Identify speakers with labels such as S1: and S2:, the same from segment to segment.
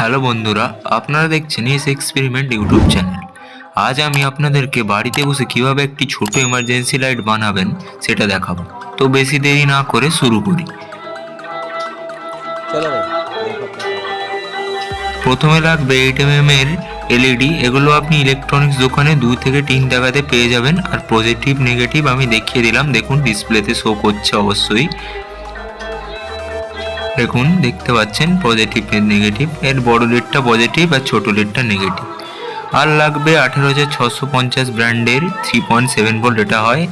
S1: Hello বন্ধুরা, আপনারা দেখছেন এস এক্সপেরিমেন্ট ইউটিউব চ্যানেল। আজ আমি আপনাদেরকে বাড়িতে বসে কিভাবে একটি ছোট এমার্জেন্সি লাইট বানাবেন সেটা দেখাবো। তো বেশি দেরি না করে শুরু করি।
S2: चलो भाई देखो अपना काम।
S1: প্রথমে লাগবে 8 mm এর এলইডি। এগুলো আপনি ইলেকট্রনিক্স দোকানে 2 থেকে 3 টাকাতে পেয়ে যাবেন। আর পজিটিভ নেগেটিভ আমি দেখিয়ে দিলাম, দেখুন ডিসপ্লেতে শো করছে অবশ্যই। দেখুন দেখতে পাচ্ছেন পজিটিভ এর নেগেটিভ, এর বড় লিডটা পজিটিভ আর ছোট লিডটা নেগেটিভ। আর লাগবে 18,650 ব্র্যান্ডের 3.7 ভোল্ট, এটা হয়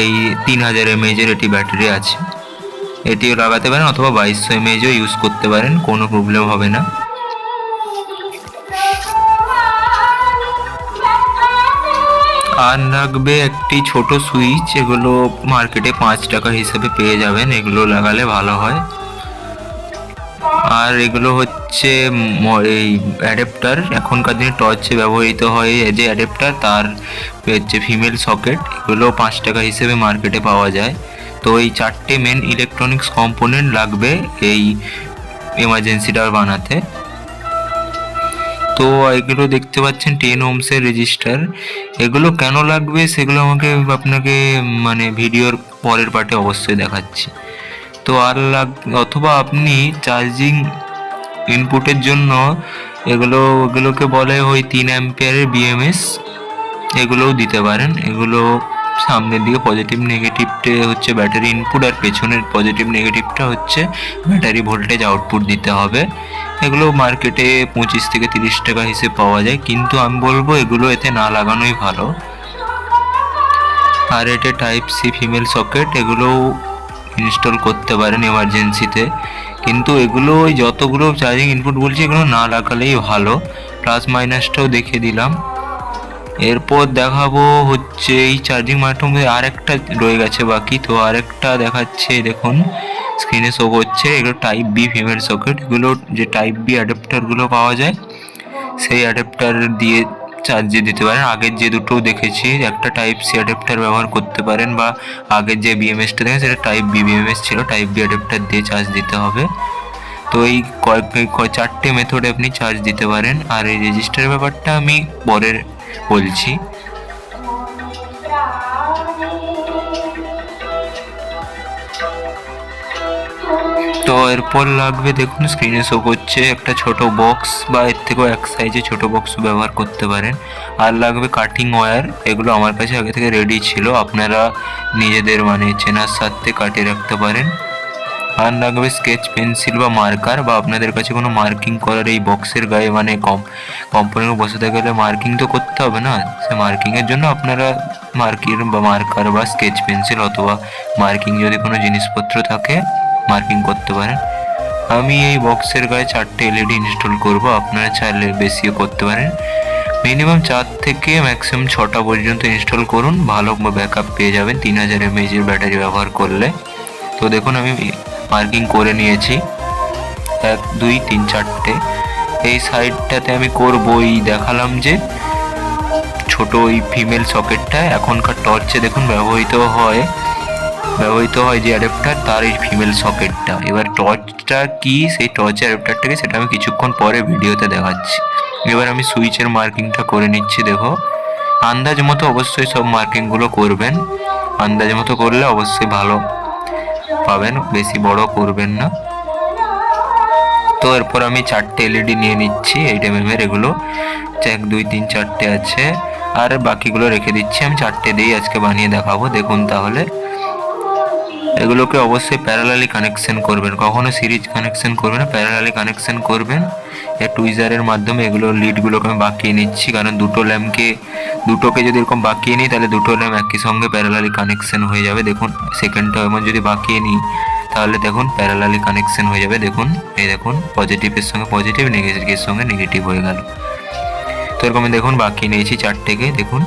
S1: এই 3000 mAh এর এটি ব্যাটারি আছে। এটিও লাগাতে পারেন অথবা 2200 mAhও ইউজ করতে পারেন, কোনো প্রবলেম হবে না। আর লাগবে একটি ছোট সুইচ, এগুলো মার্কেটে 5 টাকা হিসেবে পেয়ে যাবেন, এগুলো লাগালে ভালো হয়। আর এগুলো হচ্ছে এই অ্যাডাপ্টার, এখনকার দিনে টর্চে ব্যবহৃত হয় এই যে অ্যাডাপ্টার, তার হচ্ছে ফিমেল সকেট। এগুলো 5 টাকা হিসেবে মার্কেটে পাওয়া যায়। তো এই 4টে মেন ইলেকট্রনিক্স কম্পোনেন্ট লাগবে এই এমার্জেন্সিটা বানাতে। তো এগুলো দেখতে পাচ্ছেন 10 ohms-এর রেজিস্টার। এগুলো কেন লাগবে সেগুলো আপনাকে মানে ভিডিওর পরের পার্টে অবশ্যই দেখাচ্ছি। তো আর অথবা আপনি চার্জিং ইনপুটের জন্য এগুলোকে বলে ওই 3 অ্যাম্পিয়ারের বিএমএস, এগুলোও দিতে পারেন। এগুলো সামনের দিকে পজিটিভ নেগেটিভটা হচ্ছে ব্যাটারি ইনপুট, আর পেছনের পজিটিভ নেগেটিভটা হচ্ছে ব্যাটারি ভোল্টেজ আউটপুট দিতে হবে। এগুলো মার্কেটে 25 থেকে 30 টাকা হিসেবে পাওয়া যায়, কিন্তু আমি বলবো এগুলো এতে না লাগানোই ভালো। আর এটা টাইপ সি ফিমেল সকেট, এগুলোও ইনস্টল করতে পারেন এমার্জেন্সিতে, কিন্তু এগুলো ওই যতগুলো চার্জিং ইনপুট বলছি এগুলো না লাগালেই ভালো। প্লাস মাইনাসটাও দেখিয়ে দিলাম। এরপর দেখাবো হচ্ছে এই চার্জিং মাধ্যমে আর একটা রয়ে গেছে বাকি, তো আরেকটা দেখাচ্ছে, দেখুন স্ক্রিনে শো করছে। এগুলো টাইপ বি ফিমেল সকেট, এগুলো যে টাইপ বি অ্যাডাপ্টারগুলো পাওয়া যায় সেই অ্যাডাপ্টার দিয়ে চার্জে দিতে পারেন। আগের যে দুটো দেখেছি, একটা টাইপ সি অ্যাডাপ্টার ব্যবহার করতে পারেন, বা আগের যে বিএমএসটা দেখেন সেটা টাইপ বি বিএমএস ছিল, টাইপ বি অ্যাডাপ্টার দিয়ে চার্জ দিতে হবে। তো এই 4টে মেথডে আপনি চার্জ দিতে পারেন। আর এই রেজিস্টারের ব্যাপারটা আমি পরে বলছি। তো এরপর লাগবে, দেখুন স্ক্রিনে শো করছে একটা ছোট বক্স, বা এর থেকেও এক সাইজে ছোট বক্স ব্যবহার করতে পারেন। আর লাগবে কাটিং ওয়্যার, এগুলো আমার কাছে আগে থেকে রেডি ছিল, আপনারা নিজেদের মানে চেনার সাথে কাটিয়ে রাখতে পারেন। আর লাগবে স্কেচ পেন্সিল বা মার্কার, বা আপনাদের কাছে কোনো মার্কিং করার এই বক্সের গায়ে মানে কম্পোনেন্ট বসাতে গেলে মার্কিং তো করতে হবে না, সে মার্কিংয়ের জন্য আপনারা মার্কার বা স্কেচ পেন্সিল অথবা মার্কিং যদি কোনো জিনিসপত্র থাকে মার্কিং করতে পারেন। আমি এই বক্সের গায়ে 4টে এলইডি ইনস্টল করব, আপনারা চাইলে বেশিও করতে পারেন। মিনিমাম 4 থেকে ম্যাক্সিমাম 6টা পর্যন্ত ইনস্টল করুন, ভালো ব্যাকআপ পেয়ে যাবেন 3000 mAh ব্যাটারি ব্যবহার করলে। তো দেখুন আমি মার্কিং করে নিয়েছি 1 2 3 4টে। এই সাইডটাতে আমি করব এই দেখালাম যে ছোট ওই ফিমেল সকেটটা এখনকার টর্চে দেখুন ব্যবহৃত হয় যে অ্যাডাপ্টার, তার এই ফিমেল সকেটটা। এবার টর্চটা কি, সেই টর্চের অ্যাডাপ্টারটাকে সেটা আমি কিছুক্ষণ পরে ভিডিওতে দেখাচ্ছি। এবার আমি সুইচের মার্কিংটা করে নিচ্ছি। দেখো আন্দাজ মতো অবশ্যই সব মার্কিংগুলো করবেন, আন্দাজ মতো করলে অবশ্যই ভালো পাবেন, বেশি বড় করবেন না। তো এরপর আমি 4টে এলইডি নিয়ে নিচ্ছি 8 mm এর, এগুলো 1 2 3 4টে আছে, আর বাকিগুলো রেখে দিচ্ছি। আমি 4টে দিয়েই আজকে বানিয়ে দেখাবো। দেখুন তাহলে এগুলোকে অবশ্যই প্যারালালি কানেকশন করবেন, কখনো সিরিজ কানেকশন করবেন না, প্যারালালি কানেকশন করবেন। এই টুইজারের মাধ্যমে এগুলো লিডগুলোকে আমি বাঁকিয়ে নিচ্ছি, কারণ দুটোকে যদি এরকম বাঁকিয়ে নিই তাহলে দুটো ল্যাম্প একই সঙ্গে প্যারালালি কানেকশন হয়ে যাবে। দেখুন সেকেন্ডটা এমন যদি বাঁকিয়ে নিই তাহলে দেখুন প্যারালালি কানেকশন হয়ে যাবে। দেখুন এই দেখুন পজিটিভের সঙ্গে পজিটিভ, নেগেটিভের সঙ্গে নেগেটিভ হয়ে গেল। তো এরকম দেখুন বাঁকিয়ে নিয়েছি 4টেকে, দেখুন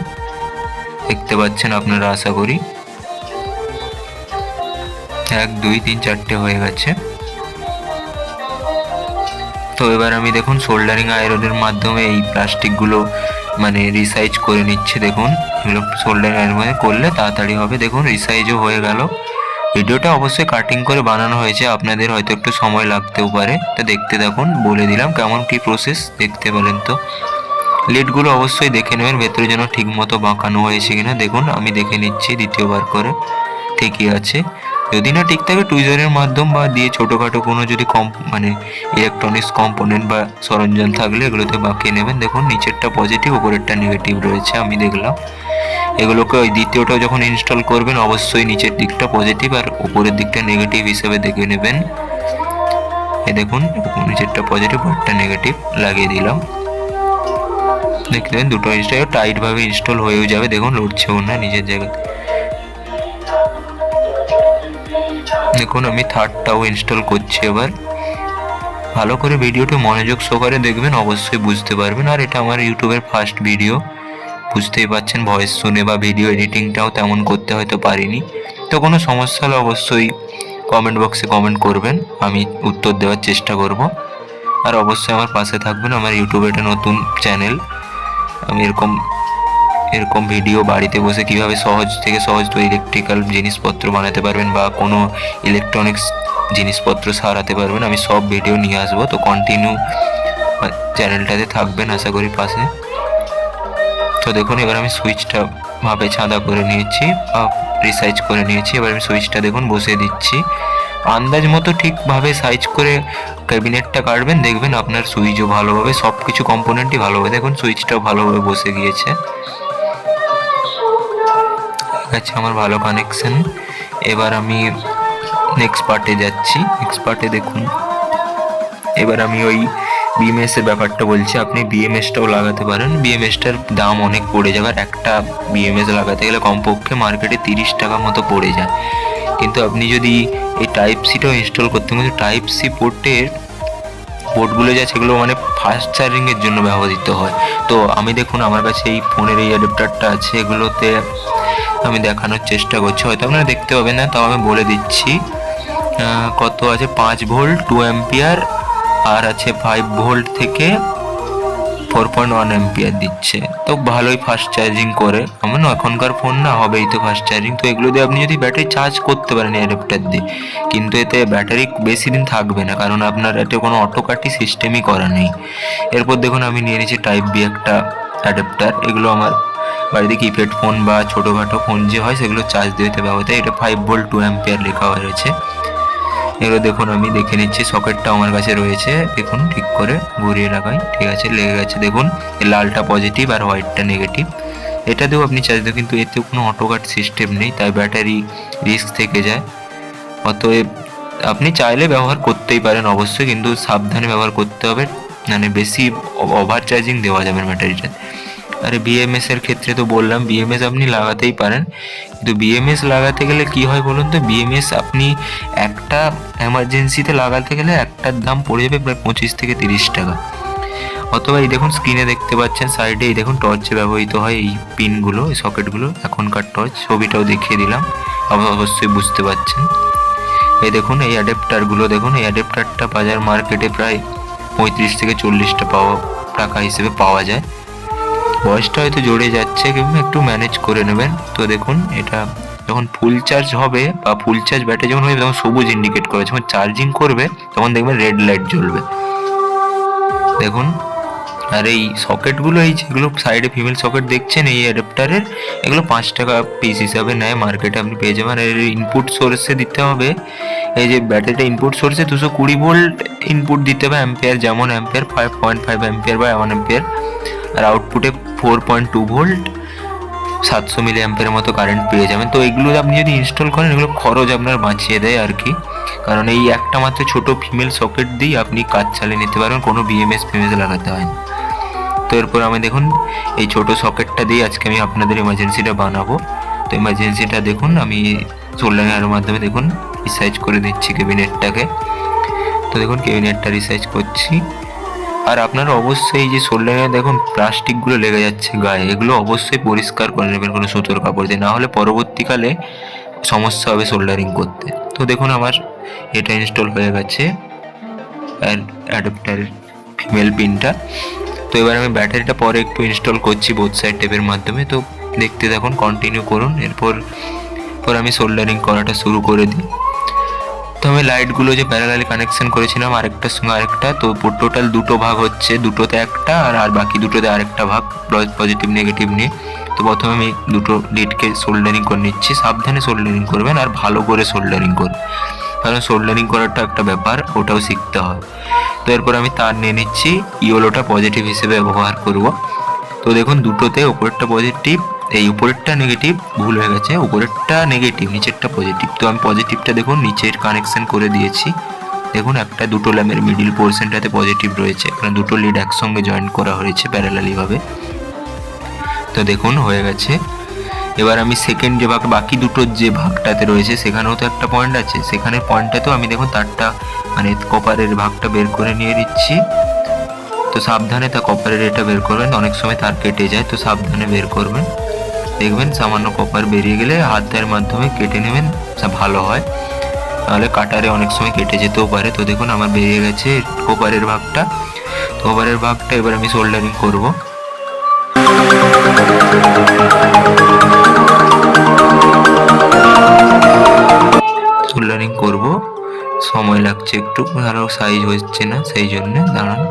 S1: দেখতে পাচ্ছেন আপনারা আশা করি। 1 2 3 4টে হয়ে গেছে। তো এবার আমি দেখুন সোল্ডারিং আয়রনের মাধ্যমে এই প্লাস্টিকগুলো মানে রিসাইজ করে নিচ্ছে। দেখুন এগুলো সোল্ডারিং আয়রন করলে তাড়াতাড়ি হবে। দেখুন রিসাইজও হয়ে গেল। ভিডিওটা অবশ্যই কাটিং করে বানানো হয়েছে, আপনাদের হয়তো একটু সময় লাগতেও পারে, তা দেখতে থাকুন, বলে দিলাম কেমন কি প্রসেস, দেখতে পারেন। তো লিডগুলো অবশ্যই দেখে নেবেন ভেতরে যেন ঠিক মতো বাঁকানো হয়েছে কিনা। দেখুন আমি দেখে নিচ্ছি দ্বিতীয়বার করে, ঠিকই আছে। যদি না ঠিক থাকে টুইজারের মাধ্যম বা দিয়ে ছোটোখাটো কোনো যদি মানে ইলেকট্রনিক্স কম্পোনেন্ট বা সরঞ্জাম থাকলে এগুলোতে বাঁকিয়ে নেবেন। দেখুন নিচেরটা পজিটিভ, উপরেরটা নেগেটিভ রয়েছে, আমি দেখলাম। এগুলোকে ওই দ্বিতীয়টাও যখন ইনস্টল করবেন অবশ্যই নিচের দিকটা পজিটিভ আর উপরের দিকটা নেগেটিভ হিসেবে দেখে নেবেন। এই দেখুন নিচেরটা পজিটিভ, উপরেরটা নেগেটিভ লাগিয়ে দিলাম। দেখতে পাবেন দুটো জিনিসটা টাইটভাবে ইনস্টল হয়েও যাবে। দেখুন লড়ছেও না নিজের জায়গায়। দেখুন আমি থার্ডটাও ইনস্টল করছি এবার। ভালো করে ভিডিওটি মনোযোগ সহকারে দেখবেন, অবশ্যই বুঝতে পারবেন। আর এটা আমার ইউটিউবের ফার্স্ট ভিডিও, বুঝতেই পারছেন ভয়েস শুনে বা ভিডিও এডিটিংটাও তেমন করতে হয়তো পারিনি। তো কোনো সমস্যা হলে অবশ্যই কমেন্ট বক্সে কমেন্ট করবেন, আমি উত্তর দেওয়ার চেষ্টা করব। আর অবশ্যই আমার পাশে থাকবেন, আমার ইউটিউবে একটা নতুন চ্যানেল। আমি এরকম ভিডিও বাড়িতে বসে কিভাবে সহজ থেকে সহজ তো ইলেকট্রিক্যাল জিনিসপত্র বানাতে পারবেন বা কোনো ইলেকট্রনিক্স জিনিসপত্র সারাতে পারবেন, আমি সব ভিডিও নিয়ে আসবো। তো কন্টিনিউ চ্যানেলটাতে থাকবেন আশা করি পাশে। তো দেখুন এবার আমি সুইচটা ভাবে ছাঁদা করে নিয়েছি বা রিসাইজ করে নিয়েছি। এবার আমি সুইচটা দেখুন বসিয়ে দিচ্ছি। আন্দাজ মতো ঠিকভাবে সাইজ করে ক্যাবিনেটটা কাটবেন, দেখবেন আপনার সুইচও ভালোভাবে, সব কিছু কম্পোনেন্টই ভালোভাবে, দেখুন সুইচটাও ভালোভাবে বসে গিয়েছে। আচ্ছা আমার ভালো কানেকশন। এবার আমি নেক্সট পার্টে যাচ্ছি। নেক্সট পার্টে দেখুন এবার আমি ওই বিএমএস এর ব্যাপারটা বলছি। আপনি বিএমএসটাও লাগাতে পারেন, বিএমএসটার দাম অনেক পড়ে যাবে। আর একটা বিএমএস লাগাতে গেলে কমপক্ষে মার্কেটে 30 টাকা মতো পড়ে যায়। কিন্তু আপনি যদি এই টাইপ সিটাও ইনস্টল করতে পারেন, টাইপ সি পোর্টগুলো যা সেগুলো মানে ফাস্ট চার্জিংয়ের জন্য ব্যবহৃত হয়। তো আমি দেখুন আমার কাছে এই ফোনের এই অ্যাডাপ্টারটা আছে, এগুলোতে আমি দেখানোর চেষ্টা করছি, হয়তো আপনারা দেখতে পাবেন না, তাও আমি বলে দিচ্ছি। কত আছে 5 ভোল্ট 2 অ্যাম্পিয়ার, আর আছে 5 ভোল্ট থেকে 4.1 অ্যাম্পিয়ার দিচ্ছে। তো ভালোই ফাস্ট চার্জিং করে, আমার এখনকার ফোন না হবেই তো ফাস্ট চার্জিং। তো এগুলো দিয়ে আপনি যদি ব্যাটারি চার্জ করতে পারেন অ্যাডাপ্টার দিয়ে, কিন্তু এতে ব্যাটারি বেশি দিন থাকবে না, কারণ আপনার এতে কোনো অটোকাটি সিস্টেমই করা নেই। এরপর দেখুন আমি নিয়ে নিয়েছি টাইপ বি একটা অ্যাডাপ্টার। এগুলো আমার বাড়িতে কিপ্যাড ফোন বা ছোটোখাটো ফোন যে হয় সেগুলো চার্জ দিতে ব্যবহৃত হয়। এটা 5 ভোল্ট 2 অ্যাম্পিয়ার লেখা হয়েছে। এগুলো দেখুন আমি দেখে নিচ্ছি, সকেটটা আমার কাছে রয়েছে, দেখুন ঠিক করে ঘুরিয়ে লাগাই, ঠিক আছে লেগে গেছে। দেখুন লালটা পজিটিভ আর হোয়াইটটা নেগেটিভ। এটাতেও আপনি চার্জ দেবেন, কিন্তু এতে কোনো অটোকাট সিস্টেম নেই, তাই ব্যাটারি রিস্ক থেকে যায়। অতএব আপনি চাইলে ব্যবহার করতেই পারেন অবশ্যই, কিন্তু সাবধানে ব্যবহার করতে হবে, মানে বেশি ওভার চার্জিং দেওয়া যাবে না ব্যাটারিটা। আর বিএমএস এর ক্ষেত্রে তো বললাম বিএমএস আপনি লাগাতেই পারেন, কিন্তু বিএমএস লাগাতে গেলে কি হয় বলুন তো, বিএমএস আপনি একটা এমার্জেন্সিতে লাগাতে গেলে একটার দাম পড়ে যাবে প্রায় 25 থেকে 30 টাকা। অথবা এই দেখুন স্ক্রিনে দেখতে পাচ্ছেন সাইডে, এই দেখুন টর্চে ব্যবহৃত হয় এই পিনগুলো, এই সকেটগুলো, এখনকার টর্চ, ছবিটাও দেখিয়ে দিলাম, অবশ্যই বুঝতে পারছেন। এই দেখুন এই অ্যাডাপ্টারগুলো, দেখুন এই অ্যাডাপ্টারটা বাজার মার্কেটে প্রায় 35 থেকে 40 টাকা হিসেবে পাওয়া যায়। বয়সটা হয়তো জড়ে যাচ্ছে, কিন্তু একটু ম্যানেজ করে নেবেন। তো দেখুন এটা যখন ফুল চার্জ হবে বা ফুল চার্জ ব্যাটারি যখন হবে তখন সবুজ ইন্ডিকেট করবে, যখন চার্জিং করবে তখন দেখবেন রেড লাইট জ্বলবে, দেখুন। আর এই সকেটগুলো, এই যেগুলো সাইডে ফিমেল সকেট দেখছেন এই অ্যাডাপ্টারের, এগুলো 5 টাকা পিস হিসাবে নেয় মার্কেটে, আপনি পেয়ে যাবেন। আর ইনপুট সোর্সে দিতে হবে, এই যে ব্যাটারিটা ইনপুট সোর্সে 220 ভোল্ট ইনপুট দিতে হবে, অ্যাম্পিয়ার যেমন অ্যাম্পিয়ার 5.5 অ্যাম্পিয়ার বা 1 অ্যাম্পিয়ার। আর আউটপুটে 4.2 ভোল্ট 700 মিলি অ্যাম্পিয়ারের মতো কারেন্ট পেয়ে যাবেন। তো এগুলো আপনি যদি ইনস্টল করেন এগুলো খরচ আপনার বাঁচিয়ে দেয় আর কি, কারণ এই একটা মাত্র ছোট ফিমেল সকেট দিয়ে আপনি কাজ চালিয়ে নিতে পারবেন, কোনো বিএমএস লাগাতে হয় না। তো এরপর আমি দেখুন এই ছোট সকেটটা দিয়ে আজকে আমি আপনাদের ইমার্জেন্সিটা বানাবো। তো ইমার্জেন্সিটা দেখুন আমি সোল্ডারিংয়ের মাধ্যমে দেখুন রিসাইজ করে দিচ্ছি ক্যাবিনেটটাকে। তো দেখুন ক্যাবিনেটটা রিসাইজ করছি। আর আপনারা অবশ্যই এই যে সোল্ডারিংয়ে দেখুন প্লাস্টিকগুলো লেগে যাচ্ছে গায়ে, এগুলো অবশ্যই পরিষ্কার করে নেবেন কোনো সুতোর কাপড় দিয়ে, না হলে পরবর্তীকালে সমস্যা হবে সোল্ডারিং করতে। তো দেখুন আমার এটা ইনস্টল হয়ে গেছে অ্যাডাপ্টারের ফিমেল পিনটা। তো এবার আমি ব্যাটারিটা পরে একটু ইনস্টল করছি বোথ সাইড টেপের মাধ্যমে, তো দেখতে দেখুন কন্টিনিউ করুন। এরপর এরপর আমি সোল্ডারিং করাটা শুরু করে দিই। তো আমি লাইটগুলো যে প্যারালালি কানেকশন করেছিলাম আরেকটার সঙ্গে আরেকটা, তো টোটাল দুটো ভাগ হচ্ছে, দুটোতে একটা আর বাকি দুটোতে আরেকটা ভাগ পজিটিভ নেগেটিভ নিয়ে। তো প্রথমে আমি দুটো লিডকে সোল্ডারিং করে নিচ্ছি। সাবধানে সোল্ডারিং করবেন আর ভালো করে সোল্ডারিং করবেন, কারণ সোল্ডারিং করাটা একটা ব্যাপার, ওটাও শিখতে হয়। তো এরপর আমি তার নিয়ে নিচ্ছি, ইয়েলোটা পজিটিভ হিসেবে ব্যবহার করব। তো দেখুন দুটোতে উপরেরটা পজিটিভ, এই উপরেরটা নেগেটিভ, ভুল হয়ে গেছে, উপরেরটা নেগেটিভ নিচেরটা পজিটিভ। তো আমি পজিটিভটা দেখুন নিচের কানেকশন করে দিয়েছি। দেখুন একটা দুটো ল্যাম্পের মিডিল পোর্শনটাতে পজিটিভ রয়েছে, কারণ দুটো লিড একসঙ্গে জয়েন করা হয়েছে প্যারালালিভাবে। তো দেখুন হয়ে গেছে। এবার আমি সেকেন্ড যে ভাগ, বাকি দুটোর যে ভাগটাতে রয়েছে সেখানেও তো একটা পয়েন্ট আছে, সেখানে পয়েন্টটাতেও আমি দেখুন তারটা মানে কপারের ভাগটা বের করে নিয়ে নিচ্ছি। তো সাবধানে তা কপারের এটা বের করবেন, অনেক সময় তার কেটে যায়, তো সাবধানে বের করবেন। দেখবেন সামান্য কপার বেরিয়ে গেলে হাতের মাধ্যমে কেটে নেবেন, ভালো হয়, তাহলে কাটারে অনেক সময় কেটে যেতেও পারে। তো দেখুন আমার বেরিয়ে গেছে কপারের ভাগটা। তো কপারের ভাগটা এবার আমি সোল্ডারিং করব। সোল্ডারিং করব, সময় লাগছে একটু, আরও সাইজ হচ্ছে না সেই জন্য, দাঁড়ান।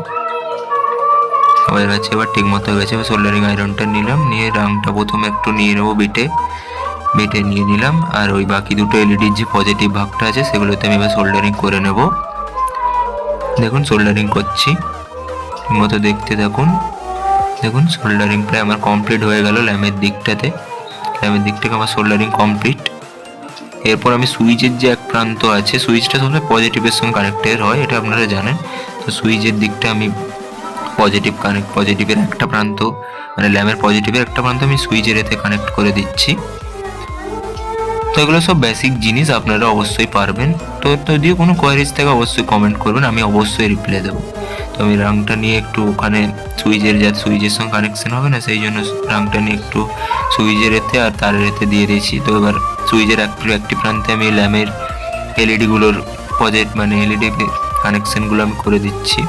S1: হয়ে গেছে, এবার ঠিক মতো হয়ে গেছে। এবার সোল্ডারিং আয়রনটা নিলাম, নিয়ে রাংটা প্রথমে একটু নিয়ে নেবো বেটে নিয়ে নিলাম। আর ওই বাকি দুটো এলইডির যে পজিটিভ ভাগটা আছে সেগুলোতে আমি এবার সোল্ডারিং করে নেব। দেখুন সোল্ডারিং করছি, ঠিক মতো দেখতে থাকুন। দেখুন সোল্ডারিং প্রায় আমার কমপ্লিট হয়ে গেল ল্যাম্পের দিকটাতে, ল্যাম্পের দিক থেকে আমার সোল্ডারিং কমপ্লিট। এরপর আমি সুইচের যে এক প্রান্ত আছে, সুইচটা সবসময় পজিটিভের সঙ্গে কানেক্টেড হয়, এটা আপনারা জানেন। তো সুইচের দিকটা আমি পজিটিভের একটা প্রান্ত, মানে ল্যাম্পের পজিটিভের একটা প্রান্ত আমি সুইচের এতে কানেক্ট করে দিচ্ছি। তো এগুলো সব বেসিক জিনিস, আপনারা অবশ্যই পারবেন। তো যদিও কোনো কোয়ারিজ থাকে অবশ্যই কমেন্ট করবেন, আমি অবশ্যই রিপ্লাই দেবো। তো আমি রাংটা নিয়ে একটু ওখানে সুইচের সঙ্গে কানেকশন হবে না, সেই জন্য রাংটা নিয়ে একটু সুইচের এতে আর তারের এতে দিয়ে দিয়েছি। তো এবার সুইচের একটি প্রান্তে আমি ল্যাম্পের এলইডিগুলোর মানে এলইডি কানেকশনগুলো আমি করে দিচ্ছি,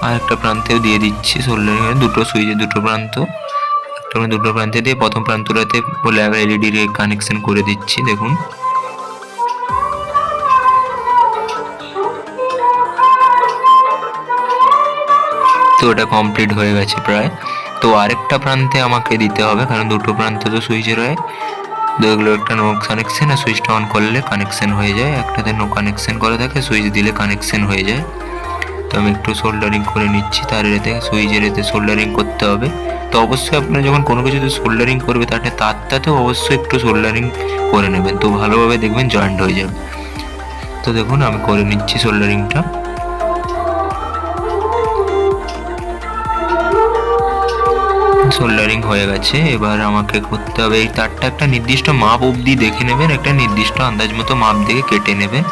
S1: আর একটা প্রান্তেও দিয়ে দিচ্ছি সোল্ডারিং, দুটো সুইচের দুটো প্রান্ত, দুটো প্রান্তে দিয়ে প্রথম প্রান্তটাতে ল্যাম্পের এলইডি কানেকশন করে দিচ্ছি। দেখুন তো ওটা কমপ্লিট হয়ে গেছে প্রায়। তো আরেকটা প্রান্তে আমাকে দিতে হবে, কারণ দুটো প্রান্ত তো সুইচের হয়। তো এগুলো একটা নো কানেকশন, আর সুইচটা অন করলে কানেকশন হয়ে যায়, একটাতে নো কানেকশন করা থাকে, সুইচ দিলে কানেকশন হয়ে যায়। তো আমি একটু সোল্ডারিং করে নিচ্ছি, তার এতে সুইচের এতে সোল্ডারিং করতে হবে। তো অবশ্যই আপনারা যখন কোনো কিছুতে সোল্ডারিং করবে তারটাতেও অবশ্যই একটু সোল্ডারিং করে নেবেন, তো ভালোভাবে দেখবেন জয়েন্ট হয়ে যাবে। তো দেখুন আমি করে নিচ্ছি সোল্ডারিংটা। সোল্ডারিং হয়ে গেছে, এবার আমাকে করতে হবে এই তারটা একটা নির্দিষ্ট মাপ অবধি দেখে নেবেন, একটা নির্দিষ্ট আন্দাজ মতো মাপ দেখে কেটে নেবেন,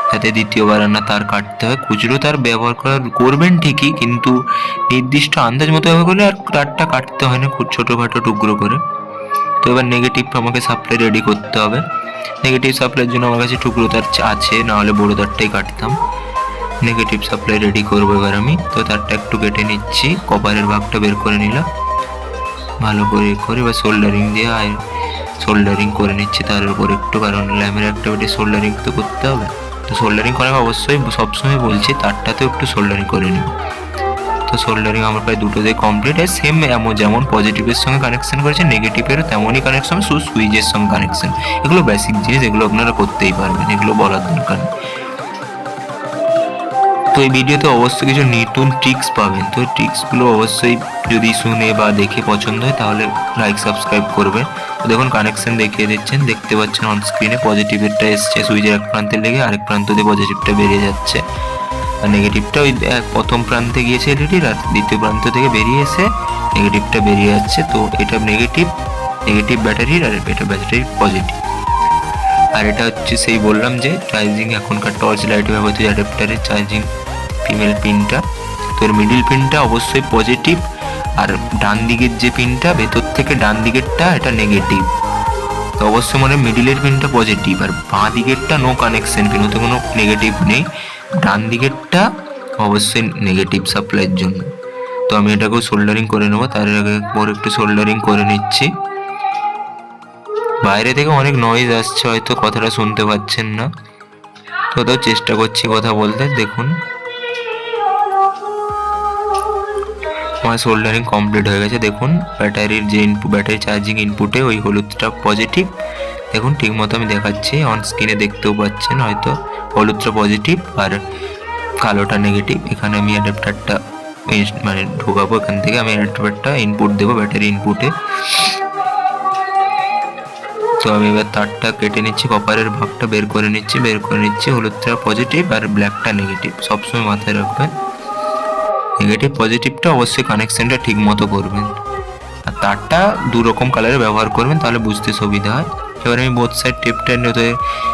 S1: যাতে দ্বিতীয়বার আর না তার কাটতে হয়। খুচরো তার ব্যবহার করবেন ঠিকই, কিন্তু নির্দিষ্ট আন্দাজ মতো ব্যবহার করলে আর তারটা কাটতে হয় না খুব ছোটোখাটো টুকরো করে। তো এবার নেগেটিভ আমাকে সাপ্লাই রেডি করতে হবে। নেগেটিভ সাপ্লাইয়ের জন্য আমার কাছে টুকরো তার আছে, না হলে বড়ো তারটাই কাটতাম। নেগেটিভ সাপ্লাই রেডি করবো এবার আমি। তো তারটা একটু কেটে নিচ্ছি, কপারের ভাগটা বের করে নিলাম ভালো করে এবার সোল্ডারিং দিয়ে সোল্ডারিং করে নিচ্ছি তার উপর একটু, কারণ ল্যাম্পের অ্যাক্টিভিটি সোল্ডারিং তো করতে হবে। তো সোল্ডারিং করা অবশ্যই সবসময় বলছি তারটাতেও একটু সোল্ডারিং করে নিই। তো সোল্ডারিং আমার প্রায় দুটোতে কমপ্লিট, আর সেম যেমন পজিটিভের সঙ্গে কানেকশন করেছে নেগেটিভেরও তেমনই কানেকশন, শুধু সুইচের সঙ্গে কানেকশন। এগুলো বেসিক জিনিস, এগুলো আপনারা করতেই পারবেন, এগুলো বলার দরকার নেই। তো এই ভিডিওতে অবশ্যই কিছু নতুন ট্রিক্স পাবেন, তো ট্রিক্সগুলো অবশ্যই যদি শুনে বা দেখে পছন্দ হয় তাহলে লাইক সাবস্ক্রাইব করবেন। তো দেখুন কানেকশন দেখিয়ে দিচ্ছেন, দেখতে পাচ্ছেন অন স্ক্রিনে পজিটিভেরটা এসছে সুইচের এক প্রান্তে লেগে, আরেক প্রান্ত দিয়ে পজিটিভটা বেরিয়ে যাচ্ছে, আর নেগেটিভটা ওই প্রথম প্রান্তে গিয়েছে এলইডির, আর দ্বিতীয় প্রান্ত থেকে বেরিয়ে এসে নেগেটিভটা বেরিয়ে যাচ্ছে। তো এটা নেগেটিভ ব্যাটারির, আর এটা ব্যাটারির পজিটিভ। আর এটা হচ্ছে সেই বললাম যে চার্জিং এখনকার টর্চ লাইট ব্যবহৃত অ্যাডাপ্টারের চার্জিং ফিমেল পিনটা। তো এর মিডিল পিনটা অবশ্যই পজিটিভ, আর ডান দিকের যে পিনটা ভেতর থেকে ডান দিকেরটা এটা নেগেটিভ। তো অবশ্যই মানে মিডিলের পিনটা পজিটিভ, আর বাঁ দিকেরটা নো কানেকশন পিন, ওতে কোনো নেগেটিভ নেই। ডান দিকেরটা অবশ্যই নেগেটিভ সাপ্লাইয়ের জন্য। তো আমি এটাকেও সোল্ডারিং করে নেবো, তার আগে একটু সোল্ডারিং করে নিচ্ছি। বাইরে থেকে অনেক নয়েজ আসছে, হয়তো কথাটা শুনতে পাচ্ছেন না, তো চেষ্টা করছি কথা বলতে। দেখুন আমার সোল্ডারিং কমপ্লিট হয়ে গেছে। দেখুন ব্যাটারির যে ব্যাটারি চার্জিং ইনপুটে ওই হলুদটা পজিটিভ। দেখুন ঠিক মতো আমি দেখাচ্ছি, অন স্ক্রিনে দেখতেও পাচ্ছেন হয়তো, হলুদটা পজিটিভ আর কালোটা নেগেটিভ। এখানে আমি অ্যাডাপ্টারটা মানে ঢোকাবো, এখান থেকে আমি অ্যাডাপ্টারটা ইনপুট দেবো ব্যাটারি ইনপুটে। তো আমি এবার তারটা কেটে নিচ্ছি, কপারের ভাগটা বের করে নিচ্ছি। হলুদটা পজিটিভ আর ব্ল্যাকটা নেগেটিভ, সবসময় মাথায় রাখবেন। নেগেটিভ পজিটিভটা অবশ্যই কানেকশনটা ঠিক মতো করবেন, আর তারটা দু রকম কালারে ব্যবহার করবেন, তাহলে বুঝতে সুবিধা হয়। এবার আমি বোথ সাইড টেপটা ওদের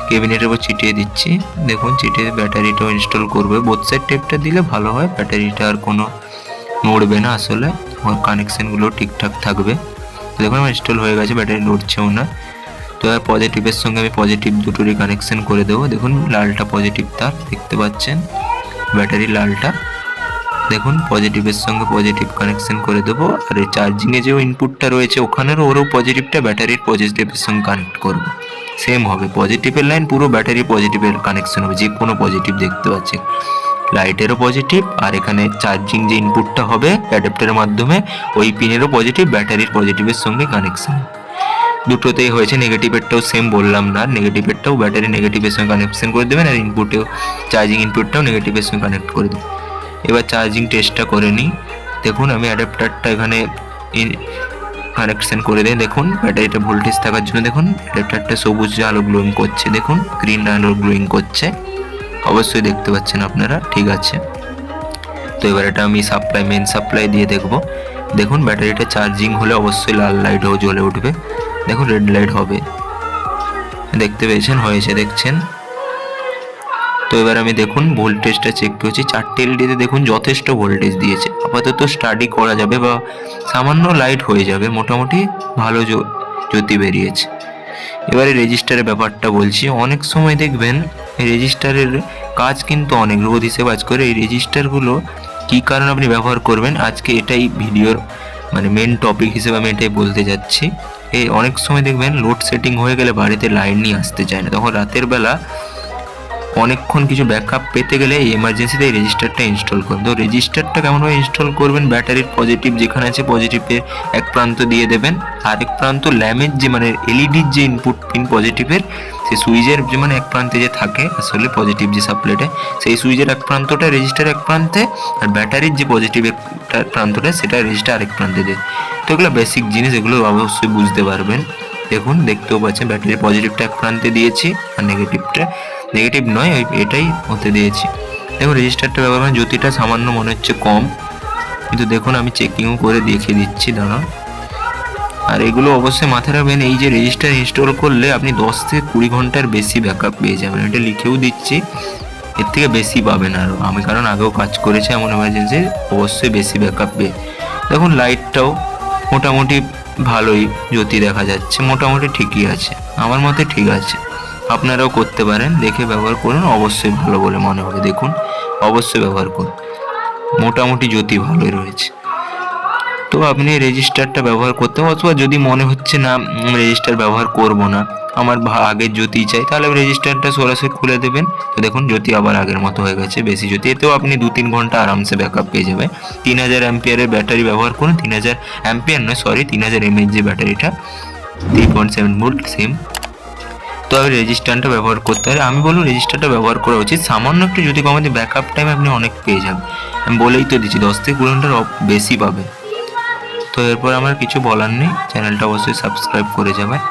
S1: ক্যাবিনেটের উপর ছিটিয়ে দিচ্ছি। দেখুন ছিটিয়ে ব্যাটারিটাও ইনস্টল করবে। বোথ সাইড টেপটা দিলে ভালো হয়, ব্যাটারিটা আর কোনো নড়বে না, আসলে কানেকশানগুলো ঠিকঠাক থাকবে। দেখুন আমার ইনস্টল হয়ে গেছে, ব্যাটারি নড়ছেও না। তো আর পজিটিভের সঙ্গে আমি পজিটিভ দুটোরই কানেকশান করে দেবো। দেখুন লালটা পজিটিভ তার, দেখতে পাচ্ছেন ব্যাটারি লালটা। দেখুন পজিটিভের সঙ্গে পজিটিভ কানেকশন করে দেবো, আর এই চার্জিংয়ে যে ইনপুটটা রয়েছে ওখানেরও ওরও পজিটিভটা ব্যাটারির পজিটিভের সঙ্গে কানেক্ট করবো। সেম হবে, পজিটিভের লাইন পুরো ব্যাটারি পজিটিভের কানেকশন হবে, যে কোনো পজিটিভ দেখতে পাচ্ছেন। লাইটেরও পজিটিভ, আর এখানে চার্জিং যে ইনপুটটা হবে অ্যাডাপ্টারের মাধ্যমে ওই পিনেরও পজিটিভ, ব্যাটারির পজিটিভের সঙ্গে কানেকশন। দুটোতেই হয়েছে। নেগেটিভেরটাও সেম বললাম না, নেগেটিভেরটাও ব্যাটারি নেগেটিভের সঙ্গে কানেকশন করে দেবেন, আর ইনপুটেও চার্জিং ইনপুটটাও নেগেটিভের সঙ্গে কানেক্ট করে দেবেন। এবার চার্জিং টেস্টটা করে নিই। দেখুন আমি অ্যাডাপ্টারটা এখানে কানেকশন করে দিই। দেখুন ব্যাটারিটা ভোল্টেজ থাকার জন্য দেখুন অ্যাডাপ্টারটা সবুজ আলো গ্লোয়িং করছে, দেখুন গ্রিন আলো গ্লোয়িং করছে, অবশ্যই দেখতে পাচ্ছেন আপনারা, ঠিক আছে। তো এবার এটা আমি মেন সাপ্লাই দিয়ে দেখব। দেখুন ব্যাটারিটা চার্জিং হলে অবশ্যই লাল লাইটও জ্বলে উঠবে, দেখুন রেড লাইট হবে, দেখতে পেয়েছেন, হয়েছে দেখছেন। তো এবার আমি দেখুন ভোল্টেজটা চেক করছি, 4টে এলইডিতে দেখুন যথেষ্ট ভোল্টেজ দিয়েছে, আপাতত স্টাডি করা যাবে বা সামান্য লাইট হয়ে যাবে, মোটামুটি ভালো জ্যোতি বেরিয়েছে। এবারে রেজিস্টারের ব্যাপারটা বলছি। অনেক সময় দেখবেন এই রেজিস্টারের কাজ কিন্তু অনেক রোধ হিসেবে কাজ করে। এই রেজিস্টারগুলো কী কারণে আপনি ব্যবহার করবেন, আজকে এটাই ভিডিওর মানে মেন টপিক হিসেবে আমি এটাই বলতে যাচ্ছি। এই অনেক সময় দেখবেন লোডশেডিং হয়ে গেলে বাড়িতে লাইন নিয়ে আসতে চায় না, তখন রাতের বেলা অনেকক্ষণ কিছু ব্যাকআপ পেতে গেলে এই এমার্জেন্সিতে এই রেজিস্টারটা ইনস্টল করুন। তো রেজিস্টারটা কেমনভাবে ইনস্টল করবেন, ব্যাটারির পজিটিভ যেখানে আছে পজিটিভের এক প্রান্ত দিয়ে দেবেন, আরেক প্রান্ত ল্যাম্পের যে মানে এলইডির যে ইনপুট পিন পজিটিভের সেই সুইচের যে মানে এক প্রান্তে যে থাকে আসলে পজিটিভ যে সাপ্লাইটা, সেই সুইচের এক প্রান্তটা রেজিস্টার এক প্রান্তে, আর ব্যাটারির যে পজিটিভ প্রান্তটা সেটা রেজিস্টার আরেক প্রান্তে দেয়। তো এগুলো বেসিক জিনিস, এগুলো অবশ্যই বুঝতে পারবেন। দেখুন দেখতেও পাচ্ছেন ব্যাটারির পজিটিভটা এক প্রান্তে দিয়েছি, আর নেগেটিভ নয় এটাই হতে দিয়েছি। দেখুন রেজিস্টারটা ব্যবহার মানে জ্যোতিটা সামান্য মনে হচ্ছে কম, কিন্তু দেখুন আমি চেকিংও করে দেখিয়ে দিচ্ছি, দাঁড়ান। আর এগুলো অবশ্যই মাথায় রাখবেন, এই যে রেজিস্টার ইনস্টল করলে আপনি 10 থেকে 20 ঘন্টার বেশি ব্যাকআপ পেয়ে যাবেন, এটা লিখেও দিচ্ছি, এর থেকে বেশি পাবেন আরও। আমি কারণ আগেও কাজ করেছি এমন এমার্জেন্সি, অবশ্যই বেশি ব্যাকআপ পেয়ে। দেখুন লাইটটাও মোটামুটি ভালোই জ্যোতি দেখা যাচ্ছে, মোটামুটি ঠিকই আছে, আমার মতে ঠিক আছে। আপনারাও করতে পারেন, দেখে ব্যবহার করুন, অবশ্যই ভালো বলে মনে হবে। দেখুন অবশ্যই ব্যবহার করুন, মোটামুটি জ্যোতি ভালোই রয়েছে। তো আপনি রেজিস্টারটা ব্যবহার করতে, অথবা যদি মনে হচ্ছে না রেজিস্টার ব্যবহার করব না, আমার আগের জ্যোতি চাই, তাহলে রেজিস্টারটা সরাসরি খুলে দেবেন। তো দেখুন জ্যোতি আবার আগের মতো হয়ে গেছে, বেশি জ্যোতি। এতেও আপনি 2-3 ঘন্টা আরামসে ব্যাকআপ পেয়ে যাবে। 3000 অ্যাম্পিয়ারের ব্যাটারি ব্যবহার করুন, 3000 অ্যাম্পিয়ার নয় সরি 3000 mAh যে ব্যাটারিটা, 3.7 ভোল্ট সেম। তো আমি রেজিস্টারটা ব্যবহার করতে পারি, আমি বলবো রেজিস্টারটা ব্যবহার করা উচিত। সামান্য একটু যদি কমাতে ব্যাকআপ টাইম আপনি অনেক পেয়ে যাবেন, আমি বলেই তো দিচ্ছি 10 থেকে 20 ঘন্টার বেশি পাবে। তো এরপর আমার কিছু বলার নেই, চ্যানেলটা অবশ্যই সাবস্ক্রাইব করে যাবেন।